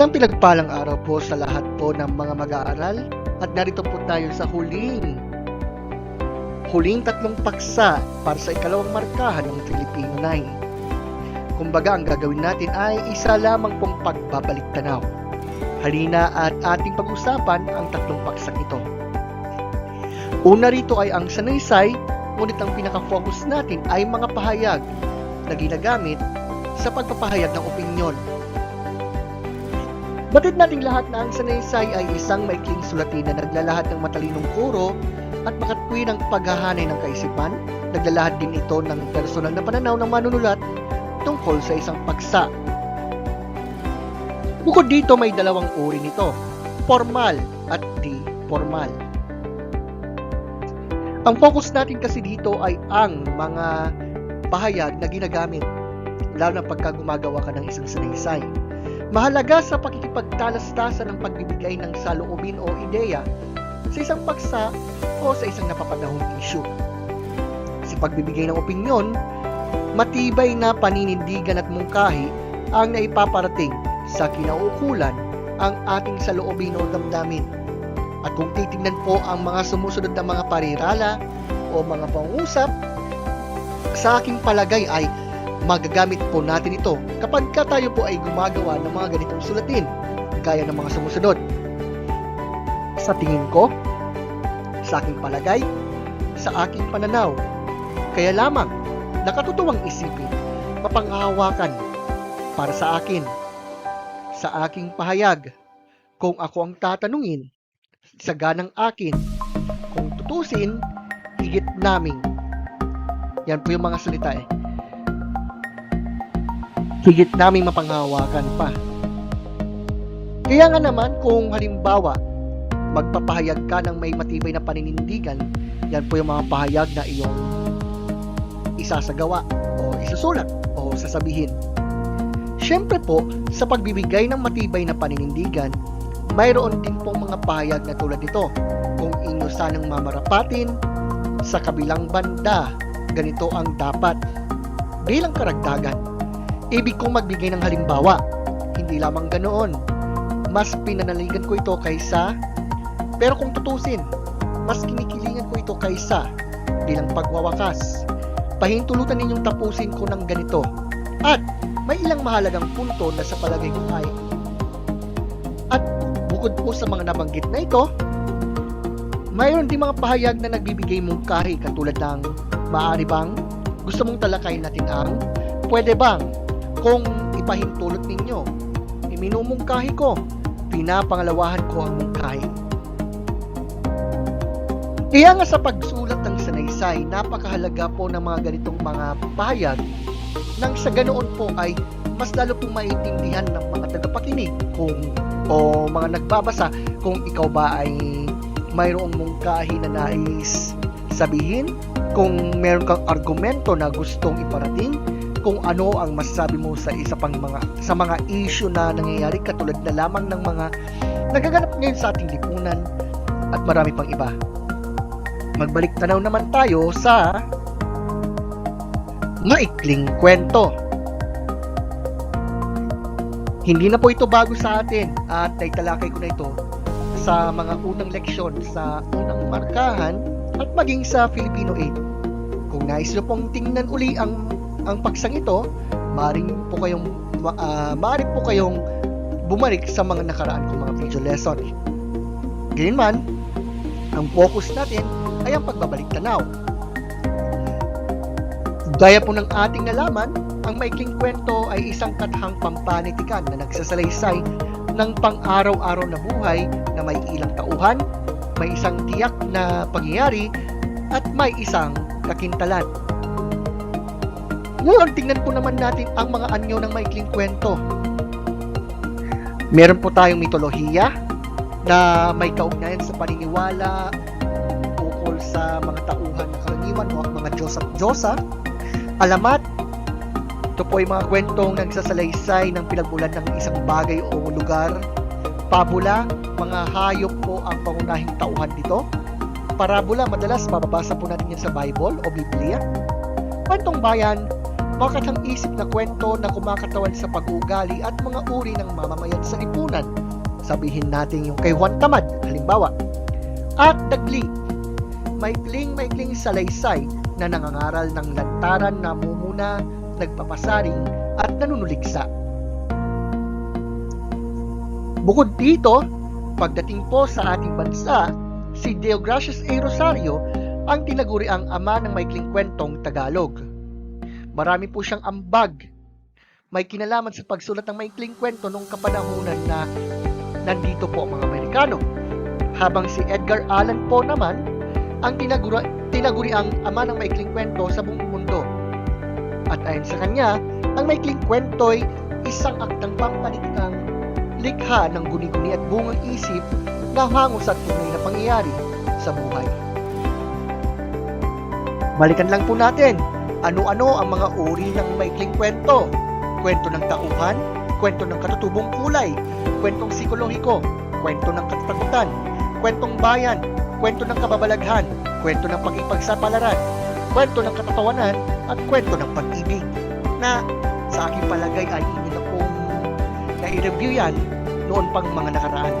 Isang pinagpalang araw po sa lahat po ng mga mag-aaral at narito po tayo sa huling tatlong paksa para sa ikalawang markahan ng Filipino 9. Kumbaga ang gagawin natin ay isa lamang pong pagbabalik-tanaw. Halina at ating pag-usapan ang tatlong paksang ito. Una rito ay ang sanaysay, ngunit ang pinaka-focus natin ay mga pahayag na ginagamit sa pagpapahayag ng opinyon. Batid nating lahat na ang sanaysay ay isang maikling sulatin na naglalahat ng matalinong kuro at makatwi ng paghahanay ng kaisipan. Naglalahat din ito ng personal na pananaw ng manunulat tungkol sa isang paksa. Bukod dito may dalawang uri nito, formal at di formal. Ang focus natin kasi dito ay ang mga pahayag na ginagamit, lalo na pagka gumagawa ka ng isang sanaysay. Mahalaga sa pakikipagtalastasan ng pagbibigay ng saloobin o ideya sa isang paksa o sa isang napapanahong issue. Sa pagbibigay ng opinyon, matibay na paninindigan at mungkahi ang naipaparating sa kinauukulan ang ating saloobin o damdamin. At kung titingnan po ang mga sumusunod na mga parirala o mga pangusap, sa aking palagay ay magagamit po natin ito kapag tayo po ay gumagawa ng mga ganitong sulatin, gaya ng mga sumusunod. Sa tingin ko, sa aking palagay, sa aking pananaw, kaya lamang nakatutuwang isipin, mapanghahawakan para sa akin, sa aking pahayag, kung ako ang tatanungin, sa ganang akin, kung tutusin, higit naming. Yan po yung mga salita higit naming mapanghahawakan pa. Kaya nga naman kung halimbawa magpapahayag ka ng may matibay na paninindigan, yan po yung mga pahayag na iyong isasagawa o isusulat o sasabihin. Siyempre po, sa pagbibigay ng matibay na paninindigan, mayroon din pong mga pahayag na tulad nito. Kung inyo sanang mamarapatin, sa kabilang banda, ganito ang dapat. Bilang karagdagan, ibig kong magbigay ng halimbawa. Hindi lamang ganoon. Mas pinanaligan ko ito kaysa, pero kung tutusin, mas kinikilingan ko ito kaysa. Bilang pagwawakas, pahintulutan ninyong tapusin ko ng ganito. At may ilang mahalagang punto na sa palagay ko ay. At bukod po sa mga nabanggit na ito, mayroon din mga pahayag na nagbibigay mungkahi katulad ng maaari bang gusto mong talakayin natin ang pwede bang kung ipahintulot ninyo, iminumungkahi ko, pinapangalawahan ko ang mungkahi. Kaya nga sa pagsulat ng sanaysay, napakahalaga po ng mga ganitong mga pahayag nang sa ganoon po ay mas lalo pong maintindihan ng mga tagapakinig o mga nagbabasa kung ikaw ba ay mayroong mungkahi na nais sabihin, kung meron kang argumento na gustong iparating, kung ano ang masasabi mo sa mga issue na nangyayari katulad na lamang ng mga nagaganap ngayon sa ating lipunan at marami pang iba. Magbalik tanaw naman tayo sa maikling kwento. Hindi na po ito bago sa atin at naitalakay ko na ito sa mga unang leksyon sa unang markahan at maging sa Filipino 8. Kung nais nyo pong tingnan uli ang paksang ito, maaari po kayong bumalik sa mga nakaraan kong mga video lesson. Gayunman, ang focus natin ay ang pagbabalik tanaw. Gaya po ng ating nalaman, ang maikling kwento ay isang kathang pampanitikan na nagsasalaysay ng pang-araw-araw na buhay na may ilang tauhan, may isang tiyak na pangyayari at may isang kakintalan. Ngayon, tingnan po naman natin ang mga anyo ng maikling kwento. Meron po tayong mitolohiya na may kaugnayan sa paniniwala ukol sa mga tauhan na karaniwan o mga Diyos at Diyosa. Alamat, ito po ay mga kwentong nagsasalaysay ng pinagmulan ng isang bagay o lugar. Pabula, mga hayop po ang pangunahing tauhan dito. Parabola, madalas mababasa po natin yan sa Bible o Biblia. Kwentong bayan, makatang-isip na kwento na kumakatawan sa pag-uugali at mga uri ng mamamayan sa lipunan. Sabihin natin yung kay Juan Tamad, halimbawa. At Dagli, maikling salaysay na nangangaral ng lantaran na mumuna, nagpapasaring at nanunuligsa. Bukod dito, pagdating po sa ating bansa, si Deogracias A. Rosario ang tinaguriang ama ng maikling kwentong Tagalog. Marami po siyang ambag. May kinalaman sa pagsulat ng maikling kwento noong kapanahunan na nandito po ang mga Amerikano. Habang si Edgar Allan Poe naman ang tinaguriang ama ng maikling kwento sa buong mundo. At ayon sa kanya, ang maikling kwento ay isang aktang pampalitikang likha ng guni-guni at bungang isip na hango sa tunay na pangyayari sa buhay. Balikan lang po natin, ano-ano ang mga uri ng maikling kwento. Kwento ng tauhan, kwento ng katutubong kulay, kwentong psikolohiko, kwento ng katatakutan, kwentong bayan, kwento ng kababalaghan, kwento ng pakipagsapalaran, kwento ng katatawanan, at kwento ng pag-ibig, na sa aking palagay ay hindi na pong na-review yan noon pang mga nakaraan.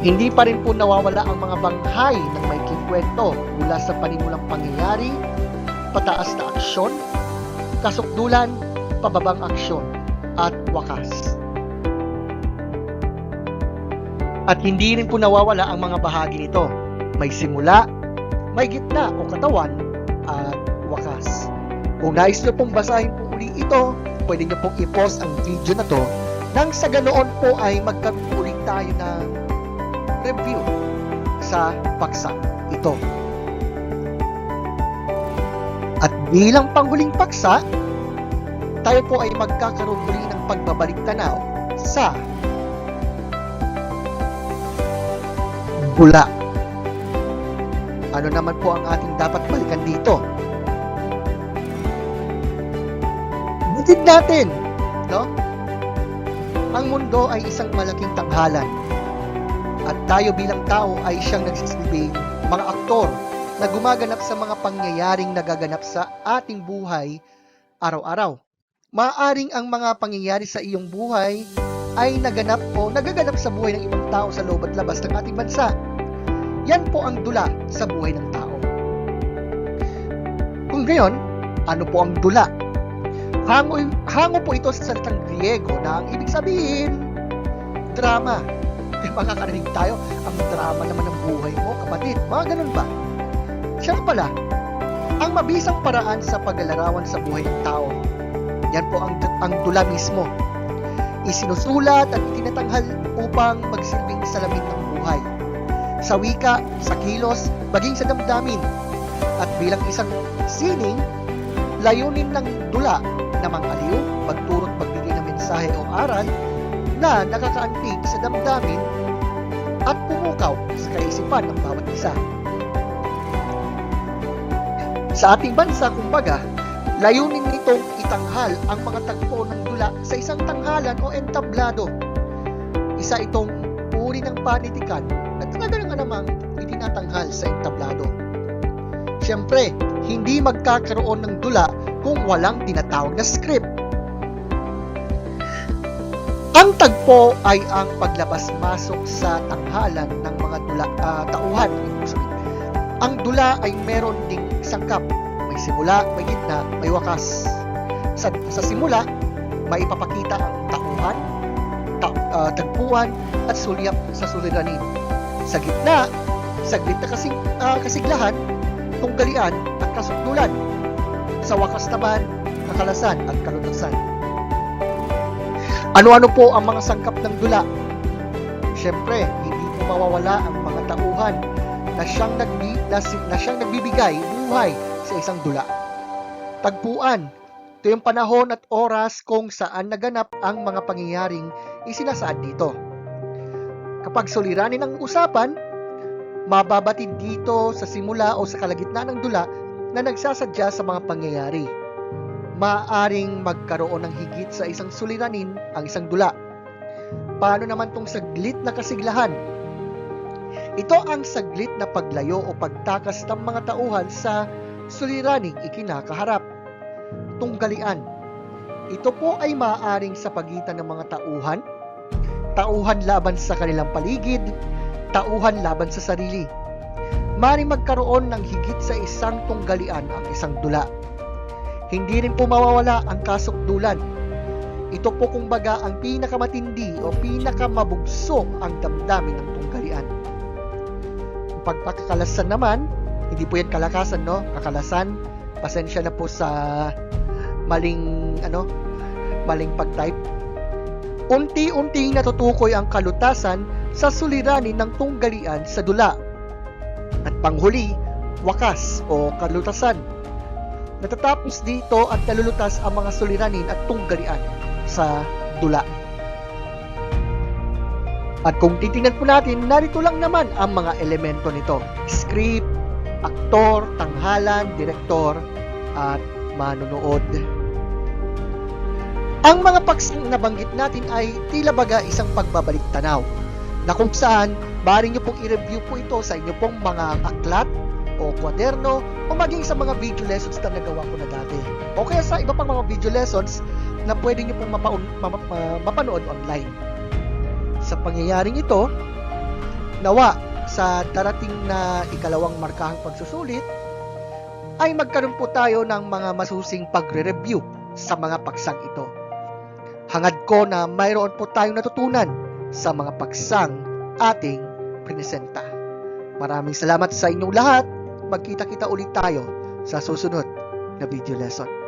Hindi pa rin po nawawala ang mga banghay ng maikling kwento mula sa panimulang pangyayari, pataas na aksyon, kasukdulan, pababang aksyon, at wakas. At hindi rin po nawawala ang mga bahagi nito. May simula, may gitna o katawan, at wakas. Kung nais nyo pong basahin po uli ito, pwede nyo pong i-pause ang video na to nang sa ganoon po ay magkaroon ulit tayo ng review sa paksa ito. At bilang panghuling paksa, tayo po ay magkakaroon uli ng pagbabalik tanaw sa Dula. Ano naman po ang ating dapat balikan dito? Butid natin, no? Ang mundo ay isang malaking tanghalan. At tayo bilang tao ay siyang nagsisilbing mga aktor na gumaganap sa mga pangyayaring nagaganap sa ating buhay araw-araw. Maaaring ang mga pangyayari sa iyong buhay ay naganap o nagaganap sa buhay ng ibang tao sa loob at labas ng ating bansa. Yan po ang dula sa buhay ng tao. Kung gayon, ano po ang dula? Hango po ito sa salitang Griego na ang ibig sabihin, drama. Makakarinig tayo, ang drama naman ng buhay mo, kapatid. Mga ganun ba? Siya pala, ang mabisang paraan sa paglalarawan sa buhay ng tao. Yan po ang dula mismo. Isinusulat at itinatanghal upang magsilbing salamin ng buhay. Sa wika, sa kilos, maging sa damdamin. At bilang isang sining, layunin ng dula na mangaliw, pagturot magbigay ng mensahe o aral na nakakaantig sa damdamin at pumukaw sa kaisipan ng bawat isa. Sa ating bansa, kumbaga, layunin nitong itanghal ang mga tagpo ng dula sa isang tanghalan o entablado. Isa itong uri ng panitikan na talaga namang itinatanghal sa entablado. Siyempre, hindi magkakaroon ng dula kung walang tinatawag na script. Ang tagpo ay ang paglabas-masok sa tanghalan ng mga tauhan. Ang dula ay meron ding sangkap. May simula, may gitna, may wakas. Sa simula, may ipapakita ang tauhan, tagpuan, at sulyap sa suliranin. Sa gitna, saglit na kasiglahan, tunggalian, at kasukdulan. Sa wakas naman, kakalasan at kalutasan. Ano-ano po ang mga sangkap ng dula? Siyempre, hindi po mawawala ang mga tauhan na siyang nagbibigay buhay sa isang dula. Tagpuan, ito yung panahon at oras kung saan naganap ang mga pangyayaring isinasaad dito. Kapag suliranin ang usapan, mababatid dito sa simula o sa kalagitnaan ng dula na nagsasadya sa mga pangyayari. Maaaring magkaroon ng higit sa isang suliranin ang isang dula. Paano naman tong saglit na kasiglahan? Ito ang saglit na paglayo o pagtakas ng mga tauhan sa suliraning ikinakaharap. Tunggalian. Ito po ay maaaring sa pagitan ng mga tauhan laban sa kanilang paligid, tauhan laban sa sarili. Maaaring magkaroon ng higit sa isang tunggalian ang isang dula. Hindi rin po mawawala ang kasukdulan. Ito po kumbaga ang pinakamatindi o pinakamabugso ang damdamin ng tunggalian. Ang pagpakakalasan naman, hindi po yan kalakasan, no? Kakalasan, pasensya na po sa maling pag-type. Unti-unting natutukoy ang kalutasan sa suliranin ng tunggalian sa dula. At panghuli, wakas o kalutasan. Natatapos dito at nalulutas ang mga suliranin at tunggalian sa dula. At kung titingnan po natin, narito lang naman ang mga elemento nito. Script, aktor, tanghalan, direktor, at manonood. Ang mga paksang nabanggit natin ay tila baga isang pagbabalik tanaw na kung saan maaari nyo pong i-review po ito sa inyo pong mga aklat o kwaderno o maging sa mga video lessons na nagawa ko na dati o kaya sa iba pang mga video lessons na pwede nyo pong mapanood online. Sa pangyayaring ito, nawa sa darating na ikalawang markahang pagsusulit ay magkaroon po tayo ng mga masusing pagre-review sa mga paksang ito. Hangad ko na mayroon po tayong natutunan sa mga paksang ating prinesenta. Maraming salamat sa inyong lahat. Magkita-kita ulit tayo sa susunod na video lesson.